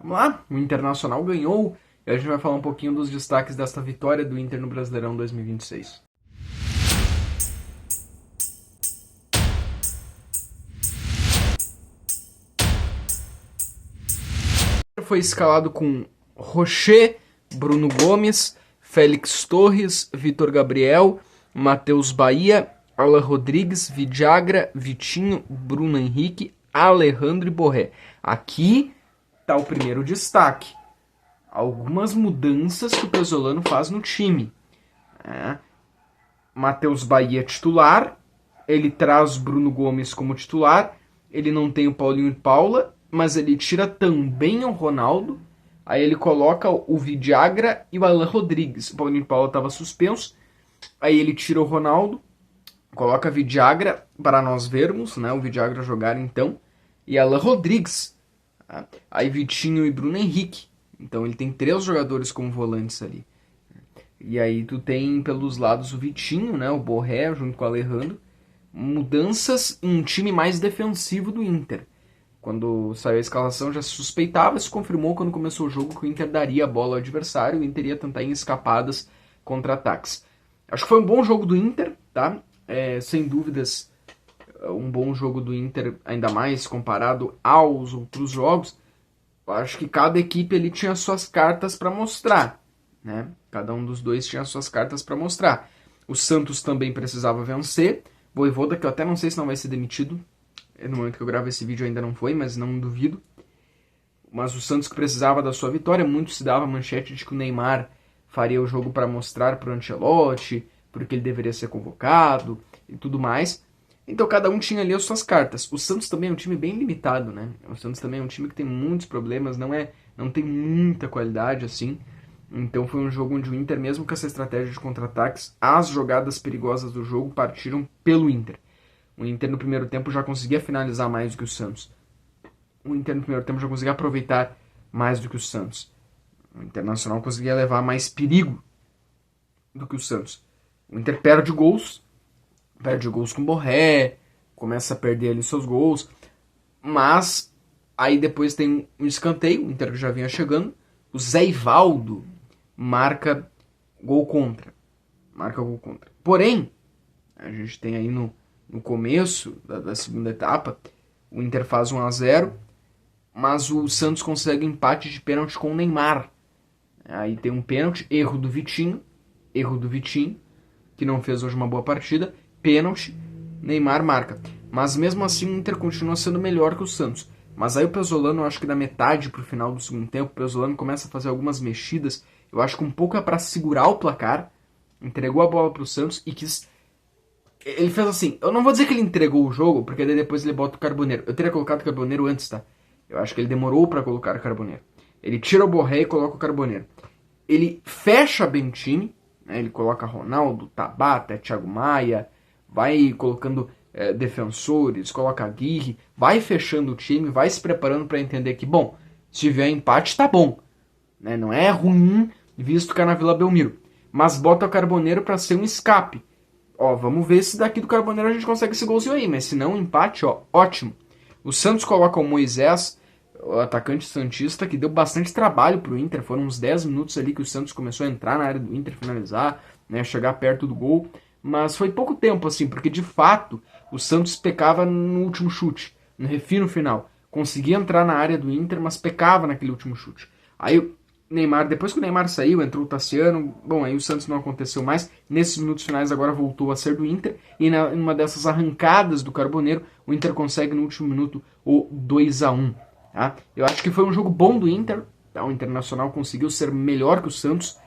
Vamos lá, o Internacional ganhou e a gente vai falar um pouquinho dos destaques desta vitória do Inter no Brasileirão 2026. Foi escalado com Rocher, Bruno Gomes, Félix Torres, Vitor Gabriel, Matheus Bahia, Alan Rodrigues, Vidagra, Vitinho, Bruno Henrique, Alejandro e Borré. Aqui está o primeiro destaque. Algumas mudanças que o Pesolano faz no time. Matheus Bahia titular, ele traz Bruno Gomes como titular, ele não tem o Paulinho e Paula, mas ele tira também o Ronaldo, aí ele coloca o Vidagra e o Alan Rodrigues. O Paulinho e Paula estava suspenso, aí ele tira o Ronaldo, coloca Vidagra para nós vermos, né, o Vidagra jogar então, e Alan Rodrigues. Aí Vitinho e Bruno Henrique. Então ele tem 3 jogadores como volantes ali. E aí tu tem pelos lados o Vitinho, né, o Borré junto com o Alejandro. Mudanças em um time mais defensivo do Inter. Quando saiu a escalação já se suspeitava, se confirmou quando começou o jogo que o Inter daria a bola ao adversário e o Inter ia tentar em escapadas contra-ataques. Acho que foi um bom jogo do Inter, tá? Sem dúvidas, um bom jogo do Inter, ainda mais comparado aos outros jogos. Eu acho que cada equipe ali tinha suas cartas para mostrar, né? Cada um dos dois tinha suas cartas para mostrar. O Santos também precisava vencer. Vojvoda, que eu até não sei se não vai ser demitido. No momento que eu gravo esse vídeo ainda não foi, mas não duvido. Mas o Santos que precisava da sua vitória, muito se dava a manchete de que o Neymar faria o jogo para mostrar para o Ancelotti, porque ele deveria ser convocado e tudo mais. Então cada um tinha ali as suas cartas. O Santos também é um time bem limitado, né? O Santos também é um time que tem muitos problemas, não tem muita qualidade assim. Então foi um jogo onde o Inter, mesmo com essa estratégia de contra-ataques, as jogadas perigosas do jogo partiram pelo Inter. O Inter no primeiro tempo já conseguia finalizar mais do que o Santos. O Inter no primeiro tempo já conseguia aproveitar mais do que o Santos. O Internacional conseguia levar mais perigo do que o Santos. O Inter perde gols com Borré, começa a perder ali seus gols, mas aí depois tem um escanteio, o Inter já vinha chegando, o Zé Ivaldo marca gol contra. Porém, a gente tem aí no começo da segunda etapa, o Inter faz 1-0, mas o Santos consegue empate de pênalti com o Neymar. Aí tem um pênalti, erro do Vitinho, que não fez hoje uma boa partida, pênalti, Neymar marca. Mas mesmo assim o Inter continua sendo melhor que o Santos. Mas aí o Pesolano, eu acho que da metade pro final do segundo tempo, o Pesolano começa a fazer algumas mexidas. Eu acho que um pouco é para segurar o placar. Entregou a bola pro Santos e quis... Ele fez assim, eu não vou dizer que ele entregou o jogo, porque daí depois ele bota o Carboneiro. Eu teria colocado o Carboneiro antes, tá? Eu acho que ele demorou para colocar o Carboneiro. Ele tira o Borré e coloca o Carboneiro. Ele fecha bem o time, né? Ele coloca Ronaldo, Tabata, Thiago Maia, vai colocando defensores, coloca Aguirre, vai fechando o time, vai se preparando para entender que, bom, se vier empate, tá bom. Né? Não é ruim visto que é na Vila Belmiro. Mas bota o Carboneiro para ser um escape. Ó, vamos ver se daqui do Carboneiro a gente consegue esse golzinho aí, mas se não, empate, ó, ótimo. O Santos coloca o Moisés, o atacante santista, que deu bastante trabalho pro Inter. Foram uns 10 minutos ali que o Santos começou a entrar na área do Inter, finalizar, né, chegar perto do gol. Mas foi pouco tempo, assim, porque de fato o Santos pecava no último chute, no refino final. Conseguia entrar na área do Inter, mas pecava naquele último chute. Aí o Neymar, depois que o Neymar saiu, entrou o Tassiano, bom, aí o Santos não aconteceu mais. Nesses minutos finais agora voltou a ser do Inter. E numa dessas arrancadas do Carboneiro, o Inter consegue no último minuto o 2-1. Tá? Eu acho que foi um jogo bom do Inter. Tá? O Internacional conseguiu ser melhor que o Santos.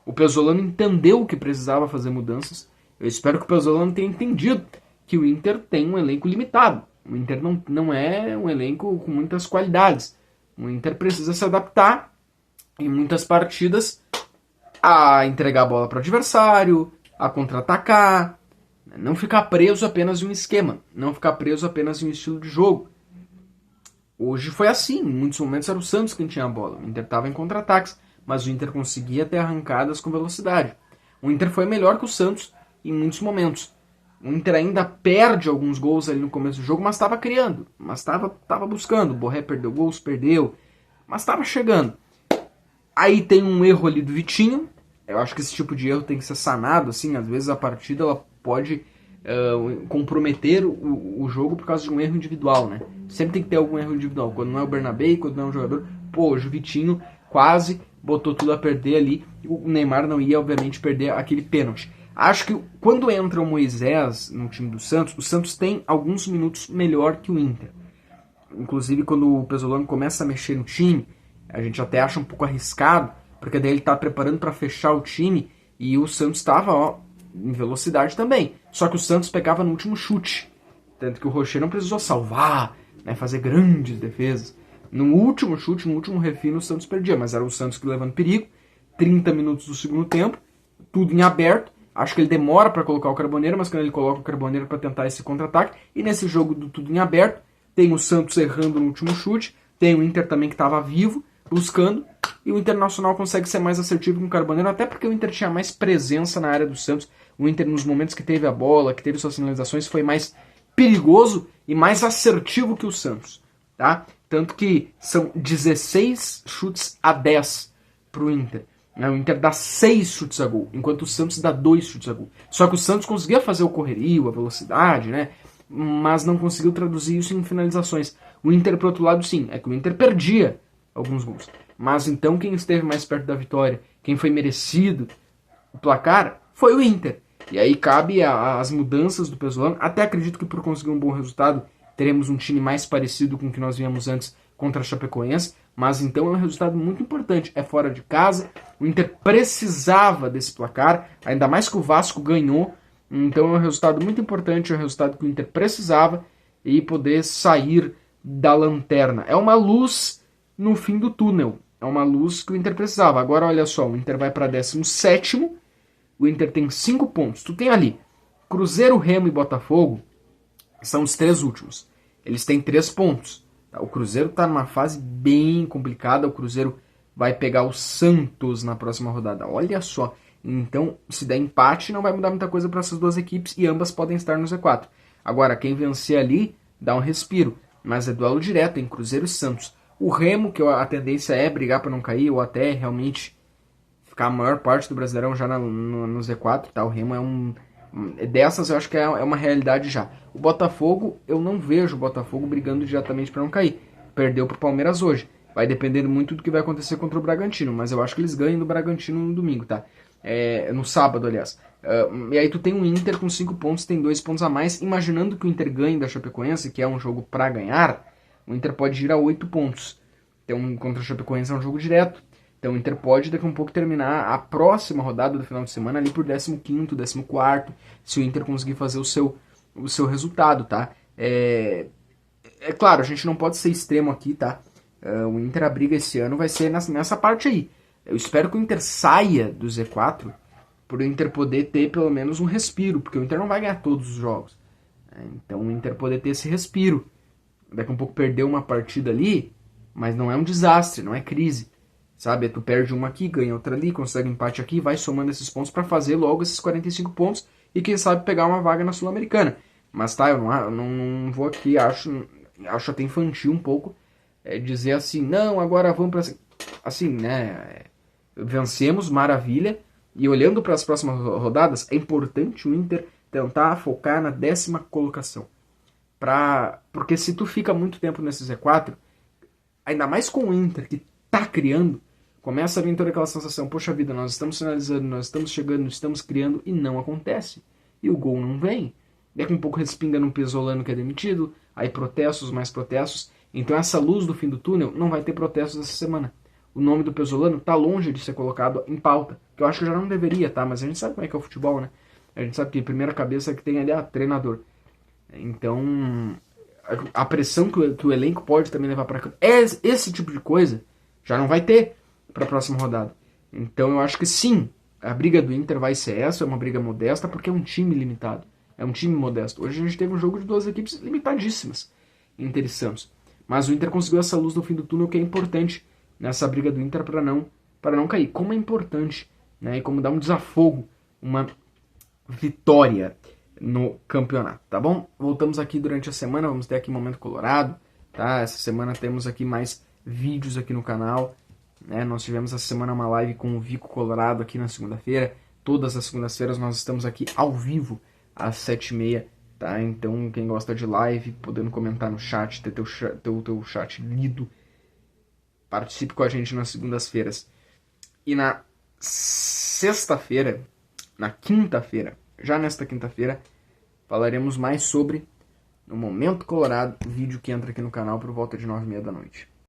O Pesolano entendeu que precisava fazer mudanças. Eu espero que o Pesolano tenha entendido que o Inter tem um elenco limitado. O Inter não é um elenco com muitas qualidades. O Inter precisa se adaptar em muitas partidas a entregar a bola para o adversário, a contra-atacar, não ficar preso apenas em um esquema, não ficar preso apenas em um estilo de jogo. Hoje foi assim, em muitos momentos era o Santos quem tinha a bola, o Inter estava em contra-ataques, mas o Inter conseguia ter arrancadas com velocidade. O Inter foi melhor que o Santos em muitos momentos. O Inter ainda perde alguns gols ali no começo do jogo, mas estava criando, mas estava buscando. O Borré perdeu gols, perdeu. mas estava chegando. Aí tem um erro ali do Vitinho. Eu acho que esse tipo de erro tem que ser sanado, assim, às vezes a partida ela pode comprometer o jogo por causa de um erro individual, né? Sempre tem que ter algum erro individual. Quando não é o Bernabé, quando não é um jogador, pô, hoje o Vitinho quase botou tudo a perder ali. E o Neymar não ia, obviamente, perder aquele pênalti. Acho que quando entra o Moisés no time do Santos, o Santos tem alguns minutos melhor que o Inter. Inclusive, quando o Pesolano começa a mexer no time, a gente até acha um pouco arriscado, porque daí ele tá preparando para fechar o time e o Santos estava em velocidade também. Só que o Santos pegava no último chute. Tanto que o Rocher não precisou salvar, né, fazer grandes defesas. No último chute, no último refino, o Santos perdia, mas era o Santos que levando perigo. 30 minutos do segundo tempo, tudo em aberto. Acho que ele demora para colocar o Carboneiro, mas quando ele coloca o Carboneiro para tentar esse contra-ataque, e nesse jogo do tudo em aberto, tem o Santos errando no último chute, tem o Inter também que estava vivo, buscando, e o Internacional consegue ser mais assertivo com o Carboneiro, até porque o Inter tinha mais presença na área do Santos. O Inter, nos momentos que teve a bola, que teve suas finalizações, foi mais perigoso e mais assertivo que o Santos, tá? Tanto que são 16 chutes a 10 pro Inter. O Inter dá 6 chutes a gol, enquanto o Santos dá 2 chutes a gol. Só que o Santos conseguia fazer o correrio, a velocidade, né? Mas não conseguiu traduzir isso em finalizações. O Inter, por outro lado, sim, é que o Inter perdia alguns gols. Mas então quem esteve mais perto da vitória, quem foi merecido o placar, foi o Inter. E aí cabe as mudanças do Pesolano. Até acredito que por conseguir um bom resultado, teremos um time mais parecido com o que nós víamos antes contra a Chapecoense. Mas então é um resultado muito importante. É fora de casa. O Inter precisava desse placar. Ainda mais que o Vasco ganhou. Então é um resultado muito importante. É um resultado que o Inter precisava. E poder sair da lanterna. É uma luz no fim do túnel. É uma luz que o Inter precisava. Agora olha só. O Inter vai para 17º. O Inter tem 5 pontos. Tu tem ali Cruzeiro, Remo e Botafogo. São os 3 últimos. Eles têm 3 pontos. O Cruzeiro está numa fase bem complicada. O Cruzeiro vai pegar o Santos na próxima rodada. Olha só. Então, se der empate, não vai mudar muita coisa para essas duas equipes. E ambas podem estar no Z4. Agora, quem vencer ali, dá um respiro. Mas é duelo direto em Cruzeiro e Santos. O Remo, que a tendência é brigar para não cair, ou até realmente ficar a maior parte do Brasileirão já no Z4, tá? O Remo é dessas eu acho que é uma realidade já. O Botafogo, eu não vejo o Botafogo brigando diretamente para não cair. Perdeu pro Palmeiras hoje. Vai depender muito do que vai acontecer contra o Bragantino, mas eu acho que eles ganham do Bragantino no domingo, tá? No sábado, aliás. E aí tu tem o Inter com 5 pontos, tem 2 pontos a mais. Imaginando que o Inter ganhe da Chapecoense, que é um jogo para ganhar, o Inter pode ir a 8 pontos. Então, contra a Chapecoense é um jogo direto. Então o Inter pode daqui a um pouco terminar a próxima rodada do final de semana ali por 15º, 14º, se o Inter conseguir fazer o seu resultado, tá? É claro, a gente não pode ser extremo aqui, tá? O Inter, a briga esse ano vai ser nessa parte aí. Eu espero que o Inter saia do Z4 para o Inter poder ter pelo menos um respiro, porque o Inter não vai ganhar todos os jogos. Então o Inter poder ter esse respiro. Daqui a um pouco perder uma partida ali, mas não é um desastre, não é crise. Sabe, tu perde uma aqui, ganha outra ali, consegue um empate aqui, vai somando esses pontos para fazer logo esses 45 pontos e quem sabe pegar uma vaga na Sul-Americana. Mas tá, eu não vou aqui, acho até infantil um pouco dizer assim, não, agora vamos para assim, né, vencemos, maravilha, e olhando para as próximas rodadas, é importante o Inter tentar focar na 10ª colocação. Porque se tu fica muito tempo nesse Z4, ainda mais com o Inter que tá criando, começa a vir toda aquela sensação, poxa vida, nós estamos finalizando, nós estamos chegando, estamos criando, e não acontece. E o gol não vem. Daqui um pouco respinga num Pesolano que é demitido, aí protestos, mais protestos. Então essa luz do fim do túnel não vai ter protestos essa semana. O nome do Pesolano tá longe de ser colocado em pauta, que eu acho que já não deveria, tá? Mas a gente sabe como é que é o futebol, né? A gente sabe que a primeira cabeça que tem ali é treinador. Então, a pressão que o elenco pode também levar para cá. Esse tipo de coisa já não vai ter para a próxima rodada. Então eu acho que sim, a briga do Inter vai ser essa, é uma briga modesta, porque é um time limitado, é um time modesto. Hoje a gente teve um jogo de 2 equipes limitadíssimas, Inter e Santos. Mas o Inter conseguiu essa luz no fim do túnel que é importante nessa briga do Inter para não cair. Como é importante, né? E como dá um desafogo, uma vitória no campeonato, tá bom? Voltamos aqui durante a semana, vamos ter aqui Momento Colorado, tá? Essa semana temos aqui mais vídeos aqui no canal. Né? Nós tivemos essa semana uma live com o Vico Colorado aqui na segunda-feira. Todas as segundas-feiras nós estamos aqui ao vivo às 7h30. Tá? Então quem gosta de live, podendo comentar no chat, ter teu chat lido, participe com a gente nas segundas-feiras. E na sexta-feira, na quinta-feira, já nesta quinta-feira, falaremos mais sobre No Momento Colorado, vídeo que entra aqui no canal por volta de 9h30 da noite.